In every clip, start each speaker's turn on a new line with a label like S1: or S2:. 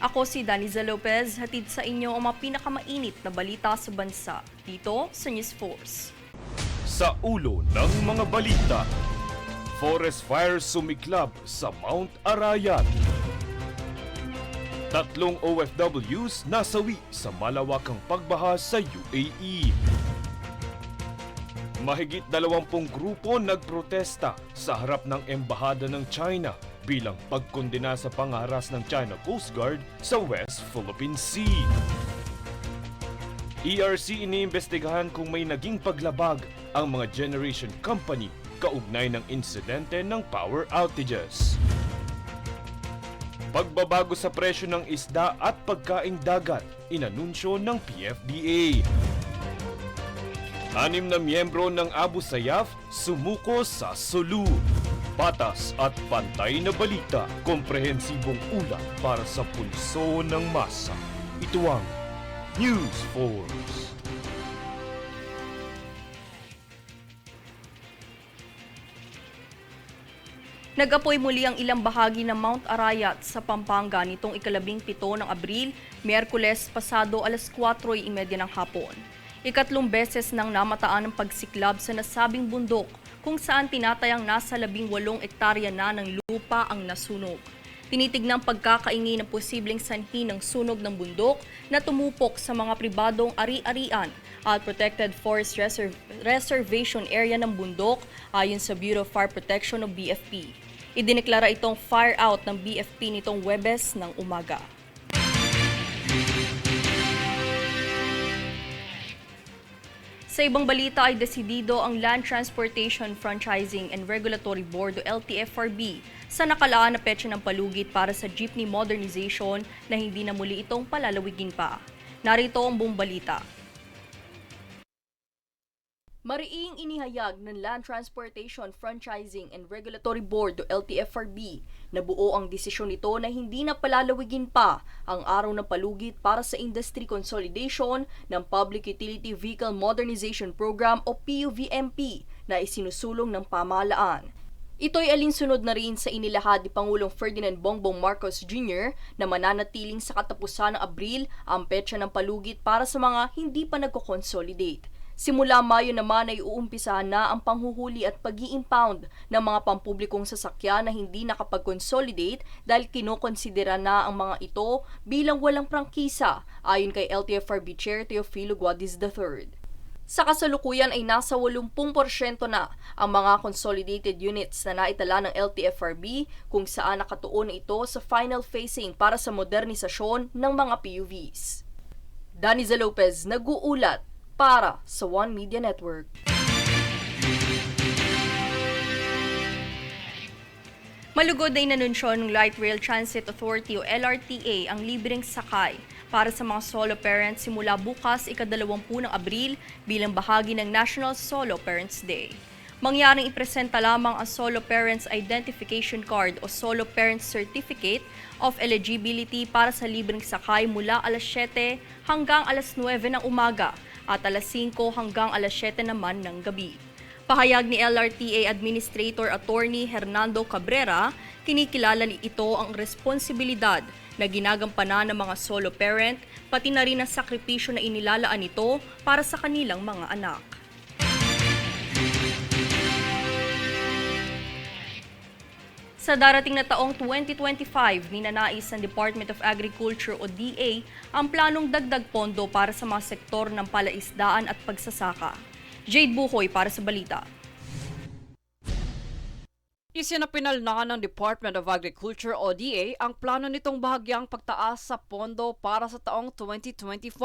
S1: Ako si Daniza Lopez, hatid sa inyo ang mga pinakamainit na balita sa bansa dito sa News Force.
S2: Sa ulo ng mga balita, forest fire sumiklab sa Mount Arayat. Tatlong OFWs nasawi sa malawakang pagbaha sa UAE. Mahigit 20 grupo nagprotesta sa harap ng embahada ng China bilang pagkondena sa pangharas ng China Coast Guard sa West Philippine Sea. ERC iniimbestigahan kung may naging paglabag ang mga generation company kaugnay ng insidente ng power outages. Pagbabago sa presyo ng isda at pagkaing dagat, inanunsyo ng PFDA. 6 na miyembro ng Abu Sayyaf sumuko sa Sulu. Patas at pantay na balita, komprehensibong ulat para sa pulso ng masa. Ito ang News Force.
S1: Nag-apoy muli ang ilang bahagi ng Mount Arayat sa Pampanga nitong ika-17 ng Abril, Miyerkules pasado alas 4:30 ng hapon. Ikatlong beses nang namataan ng pagsiklab sa nasabing bundok kung saan tinatayang nasa 18 ektarya na ng lupa ang nasunog. Tinitignang pagkakaingi ng posibleng sanhi ng sunog ng bundok na tumupok sa mga pribadong ari-arian at Protected Forest Reservation Area ng bundok ayon sa Bureau of Fire Protection o BFP. Idineklara itong fire out ng BFP nitong Huwebes ng umaga. Sa ibang balita ay desidido ang Land Transportation Franchising and Regulatory Board o LTFRB sa nakalaan na petsa ng palugit para sa jeepney modernization na hindi na muli itong palalawigin pa. Narito ang buong balita. Mariing inihayag ng Land Transportation Franchising and Regulatory Board o LTFRB na buo ang desisyon nito na hindi na palalawigin pa ang araw ng palugit para sa industry consolidation ng Public Utility Vehicle Modernization Program o PUVMP na isinusulong ng pamahalaan. Ito'y alinsunod na rin sa inilahad ni Pangulong Ferdinand Bongbong Marcos Jr. na mananatiling sa katapusan ng Abril ang petsa ng palugit para sa mga hindi pa nagko-consolidate. Simula Mayo naman ay uumpisahan na ang panghuhuli at pag-i-impound ng mga pampublikong sasakyan na hindi nakapag-consolidate dahil kinokonsidera na ang mga ito bilang walang prangkisa ayon kay LTFRB Chair Teofilo Guadis III. Sa kasalukuyan ay nasa 80% na ang mga consolidated units na naitala ng LTFRB kung saan nakatuon ito sa final phasing para sa modernisasyon ng mga PUVs. Daniza Lopez, nag-uulat para sa One Media Network. Malugod na inanunsyo ng Light Rail Transit Authority o LRTA ang libreng sakay para sa mga solo parents simula bukas ika-20 ng Abril bilang bahagi ng National Solo Parents Day. Mangyaring ipresenta lamang ang Solo Parents Identification Card o Solo Parents Certificate of Eligibility para sa libreng sakay mula alas 7 hanggang alas 9 ng umaga at alas 5 hanggang alas 7 naman ng gabi. Pahayag ni LRTA Administrator Attorney Hernando Cabrera, kinikilala ni ito ang responsibilidad na ginagampanan ng mga solo parent, pati na rin ang sakripisyo na inilalaan nito para sa kanilang mga anak. Sa darating na taong 2025, ninanais ng Department of Agriculture o DA ang planong dagdag pondo para sa mga sektor ng palaisdaan at pagsasaka. Jade Buhoy para sa balita.
S3: Isinapinal na ng Department of Agriculture o DA ang plano nitong bahagyang pagtaas sa pondo para sa taong 2025.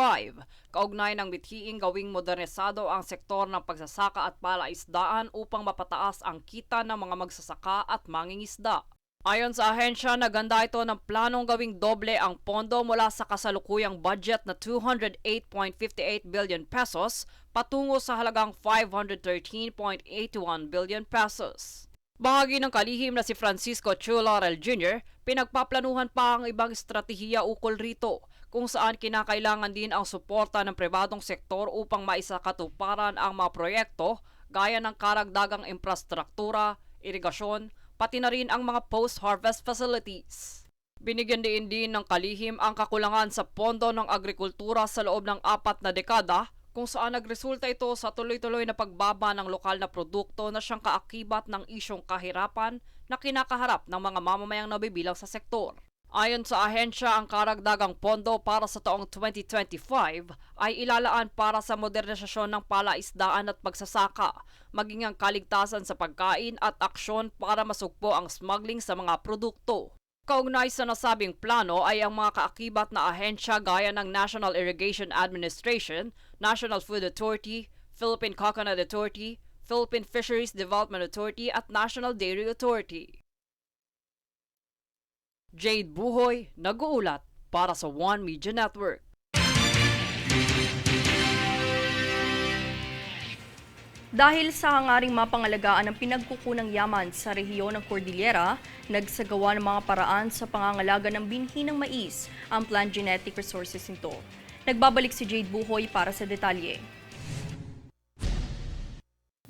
S3: Kaugnay ng mithiing gawing modernisado ang sektor ng pagsasaka at palaisdaan upang mapataas ang kita ng mga magsasaka at mangingisda. Ayon sa ahensya, naganda ito ng planong gawing doble ang pondo mula sa kasalukuyang budget na 208.58 billion pesos patungo sa halagang 513.81 billion pesos. Bahagi ng kalihim na si Francisco Chu Laurel Jr., pinagpaplanuhan pa ang ibang estratehiya ukol rito kung saan kinakailangan din ang suporta ng pribadong sektor upang maisakatuparan ang mga proyekto gaya ng karagdagang infrastruktura, irigasyon, pati na rin ang mga post-harvest facilities. Binigyan din ng kalihim ang kakulangan sa pondo ng agrikultura sa loob ng 4 na dekada, kung saan nagresulta ito sa tuloy-tuloy na pagbaba ng lokal na produkto na siyang kaakibat ng isyong kahirapan na kinakaharap ng mga mamamayang nabibilang sa sektor. Ayon sa ahensya, ang karagdagang pondo para sa taong 2025 ay ilalaan para sa modernisasyon ng palaisdaan at pagsasaka, maging ang kaligtasan sa pagkain at aksyon para masugpo ang smuggling sa mga produkto. Kaugnay sa nasabing plano ay ang mga kaakibat na ahensya gaya ng National Irrigation Administration, National Food Authority, Philippine Coconut Authority, Philippine Fisheries Development Authority at National Dairy Authority. Jade Buhoy, nag-uulat para sa One Media Network.
S1: Dahil sa hangaring mapangalagaan ng pinagkukunang yaman sa rehiyon ng Cordillera, nagsagawa ng mga paraan sa pangangalaga ng binhi ng mais ang Plant Genetic Resources nito. Nagbabalik si Jade Buhoy para sa detalye.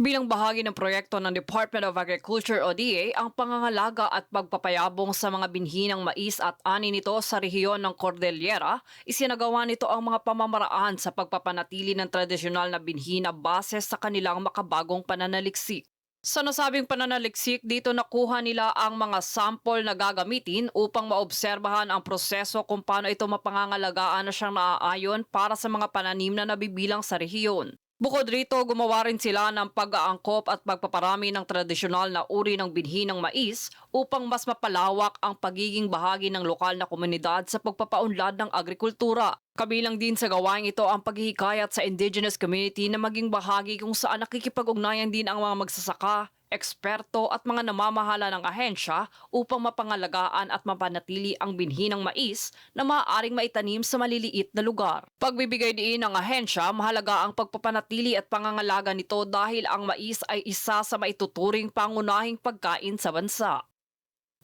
S3: Bilang bahagi ng proyekto ng Department of Agriculture o DA ang pangangalaga at pagpapayabong sa mga binhi ng mais at ani nito sa rehiyon ng Cordillera, isinagawa nito ang mga pamamaraan sa pagpapanatili ng tradisyonal na binhi na base sa kanilang makabagong pananaliksik. Sa nasabing pananaliksik, dito nakuha nila ang mga sample na gagamitin upang maobserbahan ang proseso kung paano ito mapangangalagaan na siyang naaayon para sa mga pananim na nabibilang sa rehiyon. Bukod rito, gumawa rin sila ng pag-aangkop at pagpaparami ng tradisyonal na uri ng binhi ng mais upang mas mapalawak ang pagiging bahagi ng lokal na komunidad sa pagpapaunlad ng agrikultura. Kabilang din sa gawain ito ang paghihikayat sa indigenous community na maging bahagi kung saan nakikipag-ugnayan din ang mga magsasaka, eksperto at mga namamahala ng ahensya upang mapangalagaan at mapanatili ang binhi ng mais na maaaring maitanim sa maliliit na lugar. Pagbibigay diin ng ahensya, mahalaga ang pagpapanatili at pangangalaga nito dahil ang mais ay isa sa maituturing pangunahing pagkain sa bansa.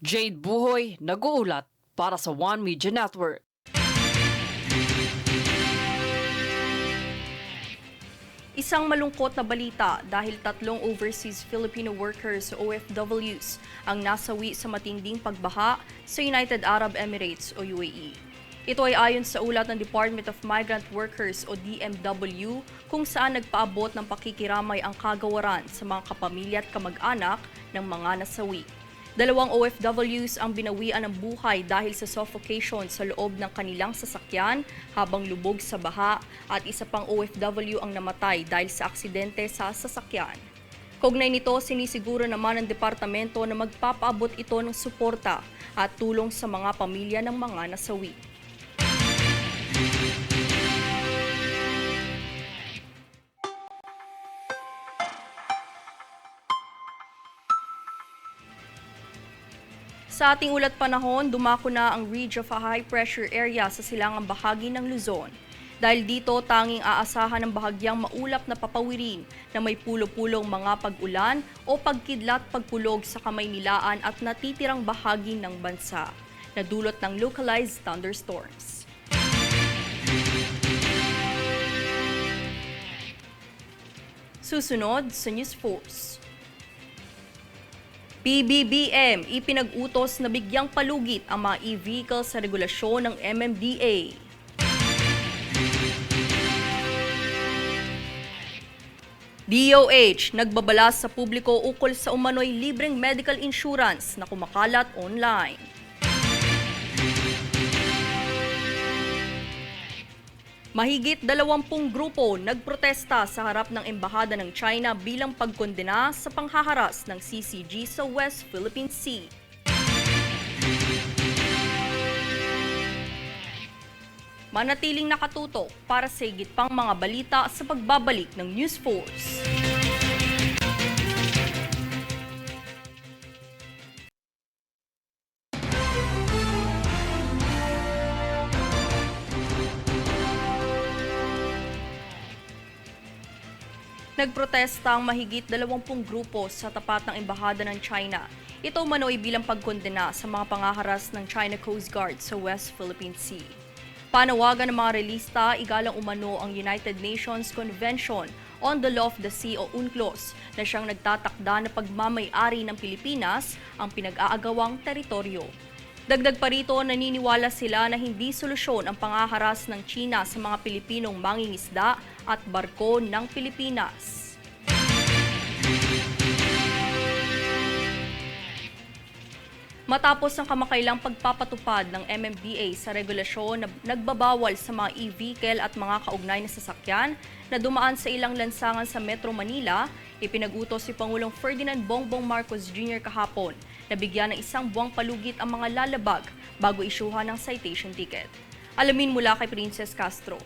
S3: Jade Buhoy, nag-uulat para sa One Media Network.
S1: Isang malungkot na balita dahil 3 overseas Filipino workers o OFWs ang nasawi sa matinding pagbaha sa United Arab Emirates o UAE. Ito ay ayon sa ulat ng Department of Migrant Workers o DMW kung saan nagpaabot ng pakikiramay ang kagawaran sa mga kapamilya at kamag-anak ng mga nasawi. 2 OFWs ang binawian ng buhay dahil sa suffocation sa loob ng kanilang sasakyan habang lubog sa baha at isa pang OFW ang namatay dahil sa aksidente sa sasakyan. Kaugnay nito, sinisiguro naman ng departamento na magpapaabot ito ng suporta at tulong sa mga pamilya ng mga nasawi. Sa ating ulat panahon, dumako na ang ridge of a high-pressure area sa silangang bahagi ng Luzon. Dahil dito, tanging aasahan ng bahagyang maulap na papawirin na may pulo-pulong mga pag-ulan o pagkidlat-pagkulog sa Kamaynilaan at natitirang bahagi ng bansa, na dulot ng localized thunderstorms. Susunod sa News Force. PBBM ipinag-utos na bigyang palugit ang mga e-vehicles sa regulasyon ng MMDA. DOH nagbabala sa publiko ukol sa umano'y libreng medical insurance na kumakalat online. Mahigit 20 grupo nagprotesta sa harap ng Embahada ng China bilang pagkondena sa panghaharas ng CCG sa West Philippine Sea. Manatiling nakatutok para sa higit pang mga balita sa pagbabalik ng News Force. Nagprotesta ang mahigit 20 grupo sa tapat ng Embahada ng China. Ito umano'y bilang pagkondena sa mga pangaharas ng China Coast Guard sa West Philippine Sea. Panawagan ng mga relista, igalang umano ang United Nations Convention on the Law of the Sea o UNCLOS na siyang nagtatakda na pagmamay-ari ng Pilipinas ang pinag-aagawang teritoryo. Dagdag pa rito, naniniwala sila na hindi solusyon ang pangaharas ng China sa mga Pilipinong mangingisda at barko ng Pilipinas. Matapos ang kamakailang pagpapatupad ng MMDA sa regulasyon na nagbabawal sa mga e-vehicle at mga kaugnay na sasakyan na dumaan sa ilang lansangan sa Metro Manila, ipinagutos si Pangulong Ferdinand Bongbong Marcos Jr. kahapon na bigyan ng 1 buwang palugit ang mga lalabag bago isyuhan ng citation ticket. Alamin mula kay Princess Castro.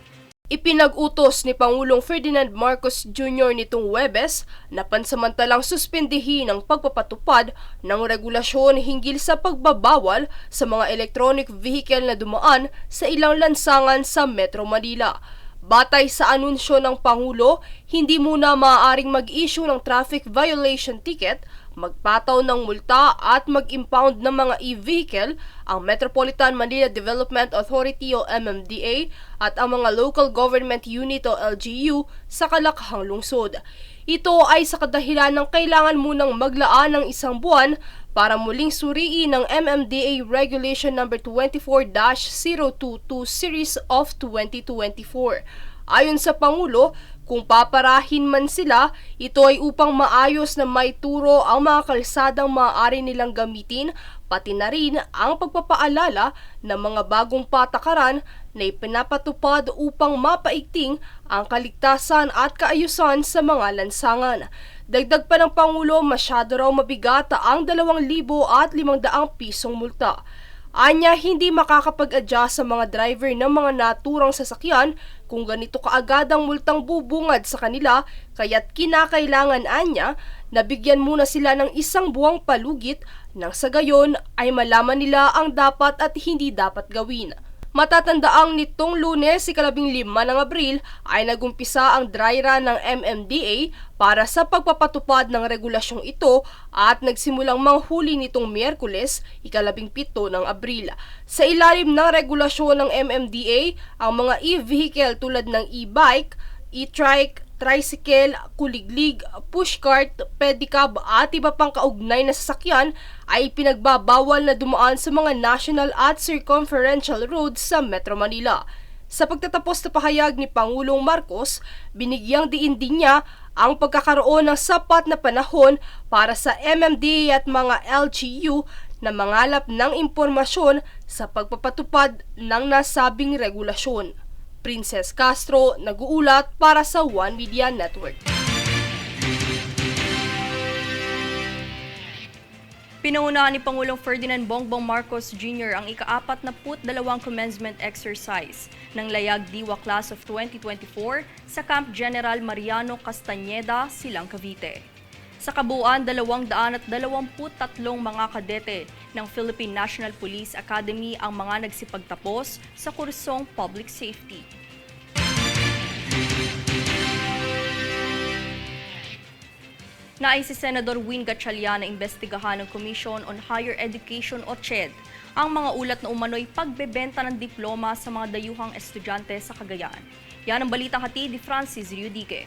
S4: Ipinag-utos ni Pangulong Ferdinand Marcos Jr. nitong Huwebes na pansamantalang suspendihin ang pagpapatupad ng regulasyon hinggil sa pagbabawal sa mga electronic vehicle na dumaan sa ilang lansangan sa Metro Manila. Batay sa anunsyo ng Pangulo, hindi muna maaaring mag-issue ng traffic violation ticket, magpataw ng multa at mag-impound ng mga e-vehicle ang Metropolitan Manila Development Authority o MMDA at ang mga Local Government Unit o LGU sa kalakhang lungsod. Ito ay sa kadahilan ng kailangan munang maglaan ng 1 buwan para muling suriin ng MMDA Regulation No. 24-022 Series of 2024. Ayon sa Pangulo, kung paparahin man sila, ito ay upang maayos na maituro ang mga kalsadang maaari nilang gamitin, pati na rin ang pagpapaalala ng mga bagong patakaran na ipinapatupad upang mapaigting ang kaligtasan at kaayusan sa mga lansangan. Dagdag pa ng Pangulo, masyado raw mabigat ang 2,500 pisong multa. Anya, hindi makakapag-adjust sa mga driver ng mga naturang sasakyan kung ganito kaagad ang multang bubungad sa kanila, kaya't kinakailangan anya na bigyan muna sila ng 1 buwang palugit nang sa gayon ay malaman nila ang dapat at hindi dapat gawin. Matatandaang nitong Lunes, 15 ng Abril, ay nagumpisa ang dry run ng MMDA para sa pagpapatupad ng regulasyong ito at nagsimulang manghuli nitong Miyerkules, 17 ng Abril. Sa ilalim ng regulasyon ng MMDA, ang mga e-vehicle tulad ng e-bike, e-trike, tricycle, kuliglig, pushcart, pedicab at iba pang kaugnay na sasakyan ay pinagbabawal na dumaan sa mga national at circumferential roads sa Metro Manila. Sa pagtatapos na pahayag ni Pangulong Marcos, binigyang diin din niya ang pagkakaroon ng sapat na panahon para sa MMDA at mga LGU na mangalap ng impormasyon sa pagpapatupad ng nasabing regulasyon. Princess Castro, nag-uulat para sa One Media Network.
S1: Pinangunahan ni Pangulong Ferdinand Bongbong Marcos Jr. ang ika-42 commencement exercise ng Layag Diwa Class of 2024 sa Camp General Mariano Castañeda, Silang, Cavite. Sa kabuuan, 223 mga kadete ng Philippine National Police Academy ang mga nagsipagtapos sa kursong Public Safety. Nais si Senador Win Gatchalian na imbestigahan ng Commission on Higher Education o CHED ang mga ulat na umano'y pagbebenta ng diploma sa mga dayuhang estudyante sa Cagayan. Yan ang balitang hatid ni Francis Riudique.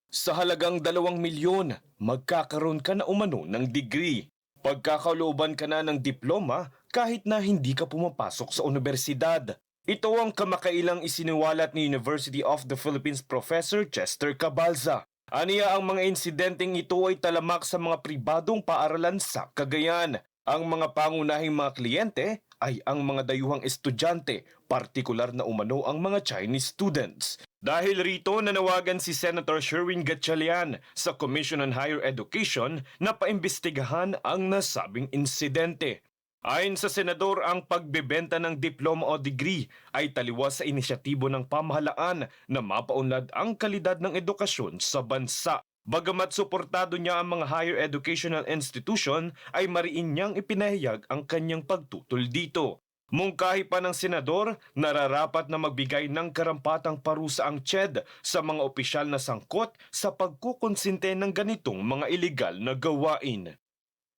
S2: Sa halagang 2 milyon, magkakaroon ka na umano ng degree. Pagkakalooban ka na ng diploma kahit na hindi ka pumapasok sa universidad. Ito ang kamakailang isiniwalat ni University of the Philippines Professor Chester Cabalza. Aniya ang mga insidenteng ito ay talamak sa mga pribadong paaralan sa Cagayan. Ang mga pangunahing mga kliyente ay ang mga dayuhang estudyante, partikular na umano ang mga Chinese students. Dahil rito, nanawagan si Senator Sherwin Gatchalian sa Commission on Higher Education na paimbestigahan ang nasabing insidente. Ayon sa senador, ang pagbebenta ng diploma o degree ay taliwas sa inisyatibo ng pamahalaan na mapaunlad ang kalidad ng edukasyon sa bansa. Bagamat suportado niya ang mga higher educational institution, ay mariin niyang ipinahayag ang kanyang pagtutol dito. Mungkahi pa ng senador, nararapat na magbigay ng karampatang parusa ang CHED sa mga opisyal na sangkot sa pagkukonsinte ng ganitong mga iligal na gawain.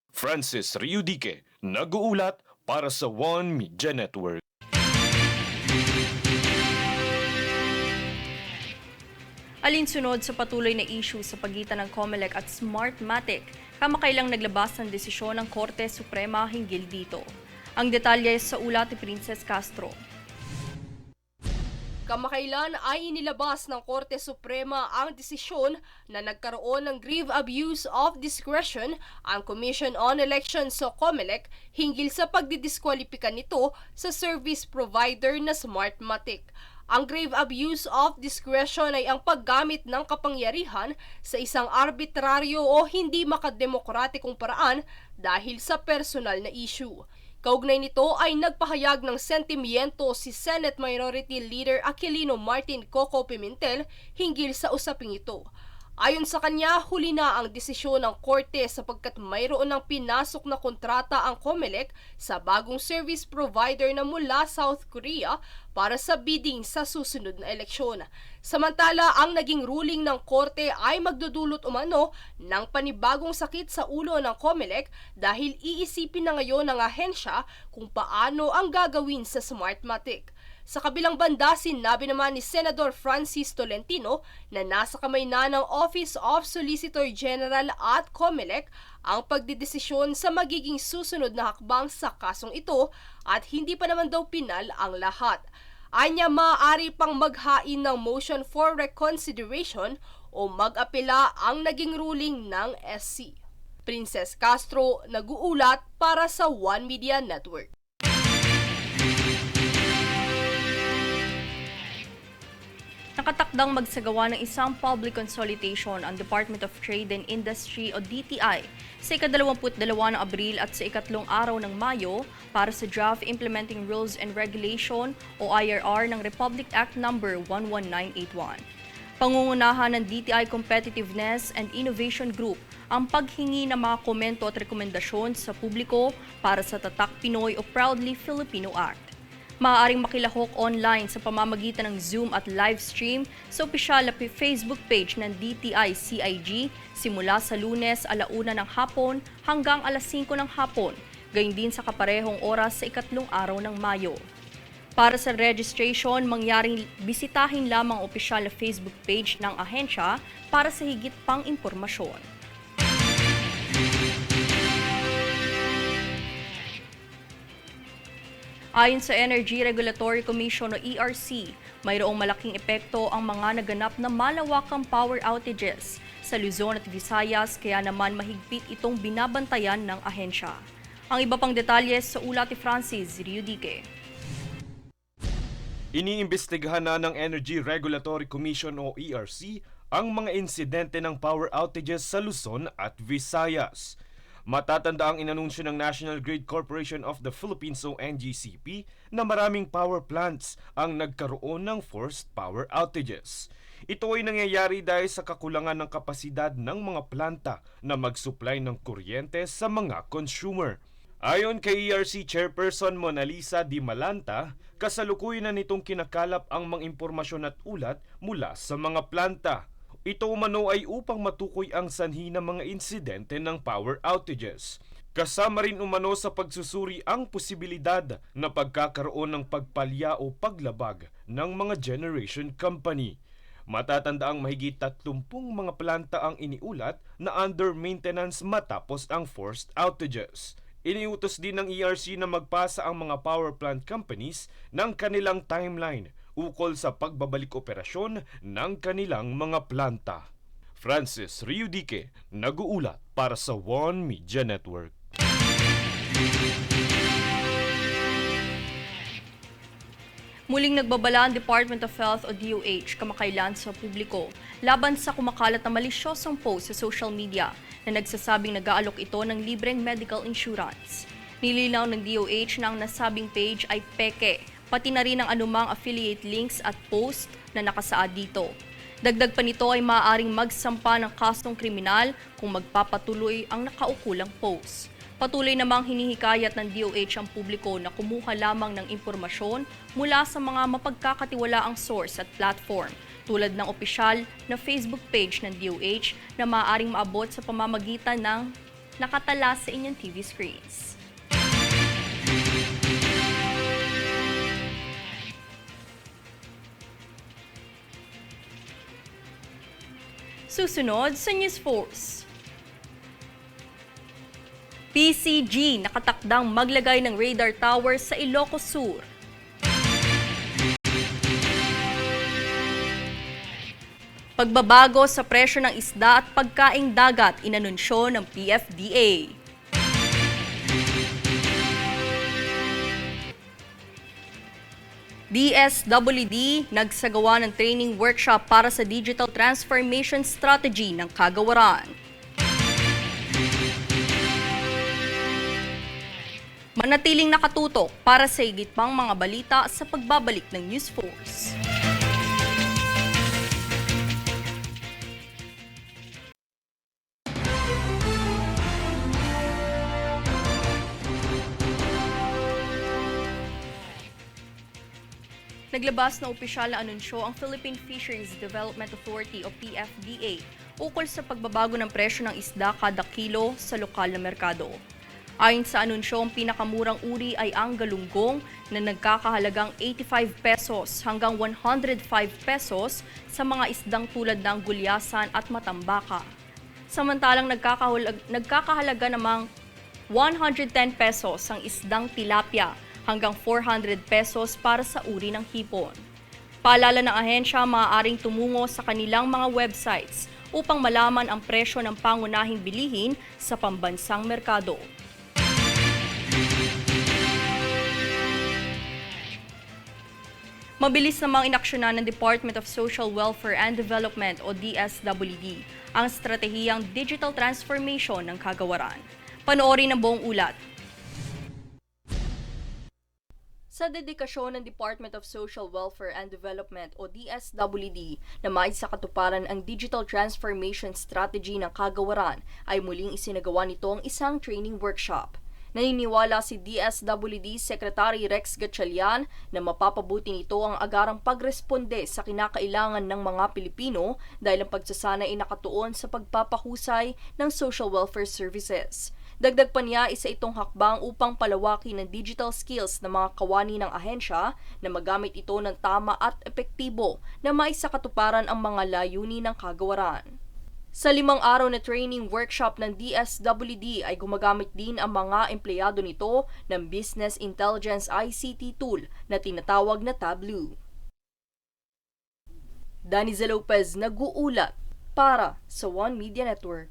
S2: Francis Riudique, nag-uulat para sa One Media Network.
S1: Alinsunod sa patuloy na issue sa pagitan ng COMELEC at Smartmatic, Kamakailang naglabas ng desisyon ng Korte Suprema hinggil dito. Ang detalye sa ulat ni Princess Castro.
S4: Kamakailan ay inilabas ng Korte Suprema ang desisyon na nagkaroon ng grave abuse of discretion ang Commission on Elections o COMELEC hinggil sa pagdidiskwalipika nito sa service provider na Smartmatic. Ang grave abuse of discretion ay ang paggamit ng kapangyarihan sa isang arbitraryo o hindi makademokratikong paraan dahil sa personal na issue. Kaugnay nito ay nagpahayag ng sentimiento si Senate Minority Leader Aquilino Martin Coco Pimentel hinggil sa usaping ito. Ayon sa kanya, huli na ang desisyon ng korte sapagkat mayroon ng pinasok na kontrata ang COMELEC sa bagong service provider na mula South Korea para sa bidding sa susunod na eleksyon. Samantala, ang naging ruling ng korte ay magdudulot umano ng panibagong sakit sa ulo ng COMELEC dahil iisipin na ngayon ng ahensya kung paano ang gagawin sa Smartmatic. Sa kabilang banda, sinabi naman ni Senador Francis Tolentino na nasa kamay na ng Office of Solicitor General at COMELEC ang pagdidesisyon sa magiging susunod na hakbang sa kasong ito at hindi pa naman daw pinal ang lahat. Anya, maaari pang maghain ng motion for reconsideration o mag-apela ang naging ruling ng SC. Princess Castro, nag-uulat para sa One Media Network.
S1: Nakatakdang magsagawa ng isang public consultation ang Department of Trade and Industry o DTI sa ika-22 ng Abril at sa ikatlong araw ng Mayo para sa Draft Implementing Rules and Regulation o IRR ng Republic Act No. 11981. Pangungunahan ng DTI Competitiveness and Innovation Group ang paghingi ng mga komento at rekomendasyon sa publiko para sa Tatak Pinoy o Proudly Filipino Act. Maaaring makilahok online sa pamamagitan ng Zoom at live stream sa opisyal na Facebook page ng DTI-CIG simula sa Lunes 1:00 ng hapon hanggang 5:00 ng hapon, gayon din sa kaparehong oras sa ikatlong araw ng Mayo. Para sa registration, mangyaring bisitahin lamang ang opisyal na Facebook page ng ahensya para sa higit pang impormasyon. Ayon sa Energy Regulatory Commission o ERC, mayroong malaking epekto ang mga naganap na malawakang power outages sa Luzon at Visayas kaya naman mahigpit itong binabantayan ng ahensya. Ang iba pang detalye sa ulat ni Francis Riudique.
S2: Iniimbestigahan na ng Energy Regulatory Commission o ERC ang mga insidente ng power outages sa Luzon at Visayas. Matatanda ang inanunsyo ng National Grid Corporation of the Philippines o NGCP na maraming power plants ang nagkaroon ng forced power outages. Ito ay nangyayari dahil sa kakulangan ng kapasidad ng mga planta na mag-supply ng kuryente sa mga consumer. Ayon kay ERC Chairperson Mona Lisa Di Malanta, kasalukuyan na nitong kinakalap ang mga impormasyon at ulat mula sa mga planta. Ito umano ay upang matukoy ang sanhi ng mga insidente ng power outages. Kasama rin umano sa pagsusuri ang posibilidad na pagkakaroon ng pagpalya o paglabag ng mga generation company. Matatanda ang mahigit 30 mga planta ang iniulat na under maintenance matapos ang forced outages. Iniutos din ng ERC na magpasa ang mga power plant companies ng kanilang timeline ukol sa pagbabalik operasyon ng kanilang mga planta. Francis Riudique, nag-uulat para sa One Media Network.
S1: Muling nagbabala ang Department of Health o DOH kamakailan sa publiko laban sa kumakalat na malisyosong post sa social media na nagsasabing nag-aalok ito ng libreng medical insurance. Nilinaw ng DOH na ang nasabing page ay peke, pati na rin ang anumang affiliate links at post na nakasaad dito. Dagdag pa nito ay maaaring magsampa ng kasong kriminal kung magpapatuloy ang nakaukulang post. Patuloy namang hinihikayat ng DOH ang publiko na kumuha lamang ng impormasyon mula sa mga mapagkakatiwalaang source at platform tulad ng opisyal na Facebook page ng DOH na maaaring maabot sa pamamagitan ng nakatala sa inyong TV screens. Susunod sa News Force. PCG nakatakdang maglagay ng radar tower sa Ilocos Sur. Pagbabago sa presyo ng isda at pagkaing dagat inanunsyo ng PFDA. DSWD nagsagawa ng training workshop para sa digital transformation strategy ng Kagawaran. Manatiling nakatutok para sa higit pang mga balita sa pagbabalik ng News Force. Naglabas na opisyal na anunsyo ang Philippine Fisheries Development Authority o PFDA ukol sa pagbabago ng presyo ng isda kada kilo sa lokal na merkado. Ayon sa anunsyo, ang pinakamurang uri ay ang galunggong na nagkakahalagang 85 pesos hanggang 105 pesos sa mga isdang tulad ng gulyasan at matambaka. Samantalang nagkakahalaga namang 110 pesos ang isdang tilapia hanggang 400 pesos para sa uri ng hipon. Paalala ng ahensya, maaaring tumungo sa kanilang mga websites upang malaman ang presyo ng pangunahing bilihin sa pambansang merkado. Mabilis namang inaksyonan ng Department of Social Welfare and Development o DSWD ang estratehiyang digital transformation ng Kagawaran. Panoorin ang buong ulat. Sa dedikasyon ng Department of Social Welfare and Development o DSWD na maisakatuparan ang digital transformation strategy ng Kagawaran ay muling isinagawa nito ang isang training workshop. Naniniwala si DSWD Secretary Rex Gatchalian na mapapabuti nito ang agarang pagresponde sa kinakailangan ng mga Pilipino dahil ang pagsasanay ay nakatuon sa pagpapahusay ng social welfare services. Dagdag pa niya, isa itong hakbang upang palawakin ang digital skills ng mga kawani ng ahensya na magamit ito ng tama at epektibo na maisakatuparan ang mga layunin ng Kagawaran. Sa 5 araw na training workshop ng DSWD ay gumagamit din ang mga empleyado nito ng Business Intelligence ICT tool na tinatawag na Tableau. Daniza Lopez nag-uulat para sa One Media Network.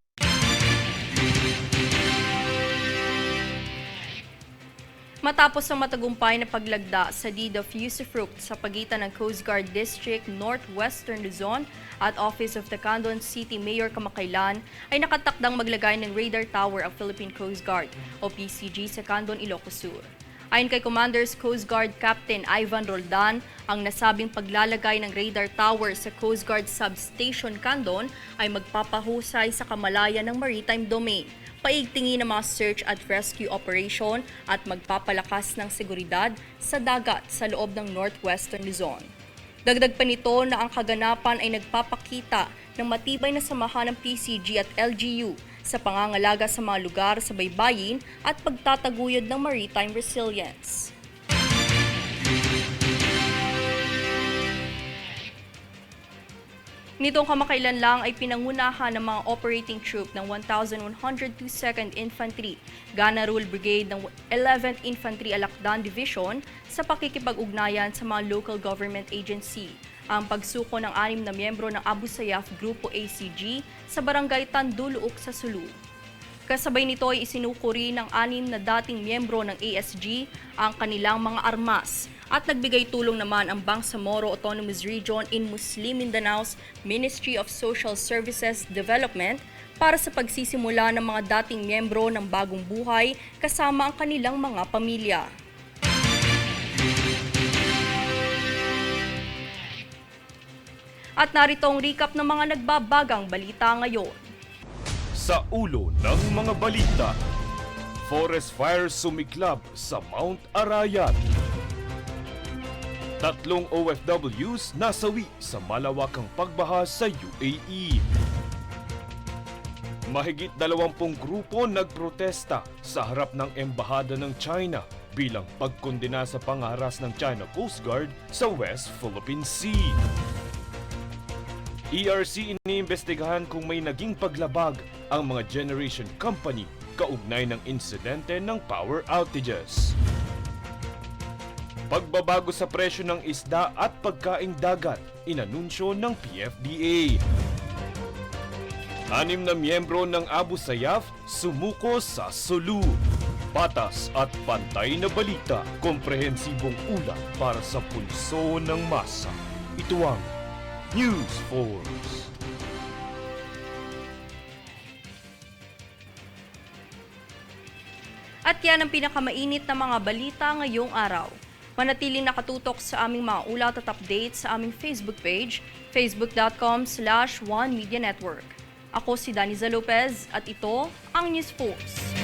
S1: Matapos ang matagumpay na paglagda sa deed of usufruct sa pagitan ng Coast Guard District Northwestern Luzon at Office of the Candon City Mayor kamakailan, ay nakatakdang maglagay ng radar tower ang Philippine Coast Guard o PCG sa Candon, Ilocos Sur. Ayon kay Commander's Coast Guard Captain Ivan Roldan, ang nasabing paglalagay ng radar tower sa Coast Guard Substation Candon ay magpapahusay sa kamalayan ng maritime domain, paigtingin ng mga search at rescue operation at magpapalakas ng seguridad sa dagat sa loob ng Northwestern Luzon. Dagdag pa nito na ang kaganapan ay nagpapakita ng matibay na samahan ng PCG at LGU sa pangangalaga sa mga lugar sa baybayin at pagtataguyod ng maritime resilience. Nitong kamakailan lang ay pinangunahan ng mga operating troop ng 1,102nd Infantry, Ghana Rule Brigade ng 11th Infantry Alakdan Division sa pakikipag-ugnayan sa mga local government agency ang pagsuko ng 6 na miyembro ng Abu Sayyaf Grupo ACG sa barangay Tanduluok sa Sulu. Kasabay nito ay isinukuri ng 6 na dating miyembro ng ASG ang kanilang mga armas at nagbigay tulong naman ang Bangsamoro Autonomous Region in Muslim Mindanao's Ministry of Social Services Development para sa pagsisimula ng mga dating miyembro ng bagong buhay kasama ang kanilang mga pamilya. At narito ang recap ng mga nagbabagang balita ngayon.
S2: Sa ulo ng mga balita, forest fire sumiklab sa Mount Arayat. 3 OFWs nasawi sa malawakang pagbaha sa UAE. Mahigit 20 grupo nagprotesta sa harap ng embahada ng China bilang pagkondena sa pangharas ng China Coast Guard sa West Philippine Sea. ERC iniimbestigahan kung may naging paglabag ang mga generation company kaugnay ng insidente ng power outages. Pagbabago sa presyo ng isda at pagkaing dagat, inanunsyo ng PFDA. 6 na miyembro ng Abu Sayyaf sumuko sa Sulu. Patas at pantay na balita, komprehensibong ulat para sa pulso ng masa. Ito ang News Force.
S1: At yan ang pinakamainit na mga balita ngayong araw. Manatiling nakatutok sa aming mga ulat at updates sa aming Facebook page, facebook.com/OneMediaNetwork. Ako si Daniza Lopez at ito ang News Force.